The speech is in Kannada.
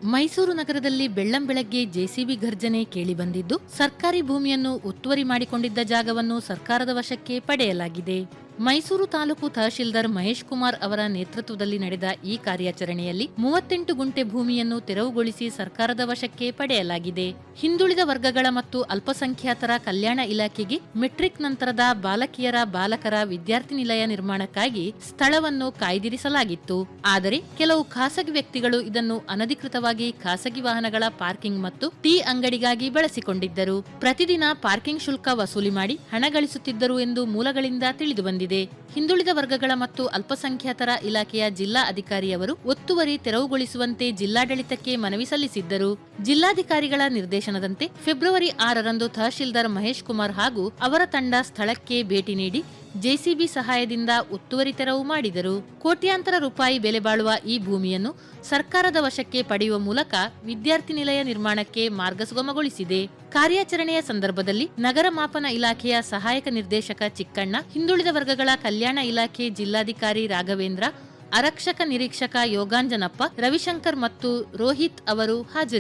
ಮೈಸೂರು ನಗರದಲ್ಲಿ ಬೆಳ್ಳಂಬೆಳಗ್ಗೆ ಜೆಸಿಬಿ ಘರ್ಜನೆ ಕೇಳಿಬಂದಿದ್ದು, ಸರ್ಕಾರಿ ಭೂಮಿಯನ್ನು ಒತ್ತುವರಿ ಮಾಡಿಕೊಂಡಿದ್ದ ಜಾಗವನ್ನು ಸರ್ಕಾರದ ವಶಕ್ಕೆ ಪಡೆಯಲಾಗಿದೆ. ಮೈಸೂರು ತಾಲೂಕು ತಹಶೀಲ್ದಾರ್ ಮಹೇಶ್ ಕುಮಾರ್ ಅವರ ನೇತೃತ್ವದಲ್ಲಿ ನಡೆದ ಈ ಕಾರ್ಯಾಚರಣೆಯಲ್ಲಿ 38 ಗುಂಟೆ ಭೂಮಿಯನ್ನು ತೆರವುಗೊಳಿಸಿ ಸರ್ಕಾರದ ವಶಕ್ಕೆ ಪಡೆಯಲಾಗಿದೆ. ಹಿಂದುಳಿದ ವರ್ಗಗಳ ಮತ್ತು ಅಲ್ಪಸಂಖ್ಯಾತರ ಕಲ್ಯಾಣ ಇಲಾಖೆಗೆ ಮೆಟ್ರಿಕ್ ನಂತರದ ಬಾಲಕಿಯರ ಬಾಲಕರ ವಿದ್ಯಾರ್ಥಿ ನಿಲಯ ನಿರ್ಮಾಣಕ್ಕಾಗಿ ಸ್ಥಳವನ್ನು ಕಾಯ್ದಿರಿಸಲಾಗಿತ್ತು. ಆದರೆ ಕೆಲವು ಖಾಸಗಿ ವ್ಯಕ್ತಿಗಳು ಇದನ್ನು ಅನಧಿಕೃತವಾಗಿ ಖಾಸಗಿ ವಾಹನಗಳ ಪಾರ್ಕಿಂಗ್ ಮತ್ತು ಟೀ ಅಂಗಡಿಗಾಗಿ ಬಳಸಿಕೊಂಡಿದ್ದರು. ಪ್ರತಿದಿನ ಪಾರ್ಕಿಂಗ್ ಶುಲ್ಕ ವಸೂಲಿ ಮಾಡಿ ಹಣ ಗಳಿಸುತ್ತಿದ್ದರು ಎಂದು ಮೂಲಗಳಿಂದ ತಿಳಿದುಬಂದಿದೆ. ಹಿಂದುಳಿದ ವರ್ಗಗಳ ಮತ್ತು ಅಲ್ಪಸಂಖ್ಯಾತರ ಇಲಾಖೆಯ ಜಿಲ್ಲಾ ಅಧಿಕಾರಿಯವರು ಒತ್ತುವರಿ ತೆರವುಗೊಳಿಸುವಂತೆ ಜಿಲ್ಲಾಡಳಿತಕ್ಕೆ ಮನವಿ ಸಲ್ಲಿಸಿದ್ದರು. ಜಿಲ್ಲಾಧಿಕಾರಿಗಳ ನಿರ್ದೇಶನದಂತೆ ಫೆಬ್ರವರಿ 6ರಂದು ತಹಶೀಲ್ದಾರ್ ಮಹೇಶ್ ಕುಮಾರ್ ಹಾಗೂ ಅವರ ತಂಡ ಸ್ಥಳಕ್ಕೆ ಭೇಟಿ ನೀಡಿ ಜೆಸಿಬಿ ಸಹಾಯದಿಂದ ಒತ್ತುವರಿ ತೆರವು ಮಾಡಿದರು. ಕೋಟ್ಯಾಂತರ ರೂಪಾಯಿ ಬೆಲೆ ಬಾಳುವ ಈ ಭೂಮಿಯನ್ನು ಸರ್ಕಾರದ ವಶಕ್ಕೆ ಪಡೆಯುವ ಮೂಲಕ ವಿದ್ಯಾರ್ಥಿ ನಿಲಯ ನಿರ್ಮಾಣಕ್ಕೆ ಮಾರ್ಗ ಸುಗಮಗೊಳಿಸಿದೆ. ಕಾರ್ಯಾಚರಣೆಯ ಸಂದರ್ಭದಲ್ಲಿ ನಗರ ಮಾಪನ ಇಲಾಖೆಯ ಸಹಾಯಕ ನಿರ್ದೇಶಕ ಚಿಕ್ಕಣ್ಣ, ಹಿಂದುಳಿದ ವರ್ಗಗಳ ಕಲ್ಯಾಣ ಇಲಾಖೆ ಜಿಲ್ಲಾಧಿಕಾರಿ ರಾಘವೇಂದ್ರ, ಆರಕ್ಷಕ ನಿರೀಕ್ಷಕ ಯೋಗಾಂಜನಪ್ಪ, ರವಿಶಂಕರ್ ಮತ್ತು ರೋಹಿತ್ ಅವರು ಹಾಜರಿದ್ದರು.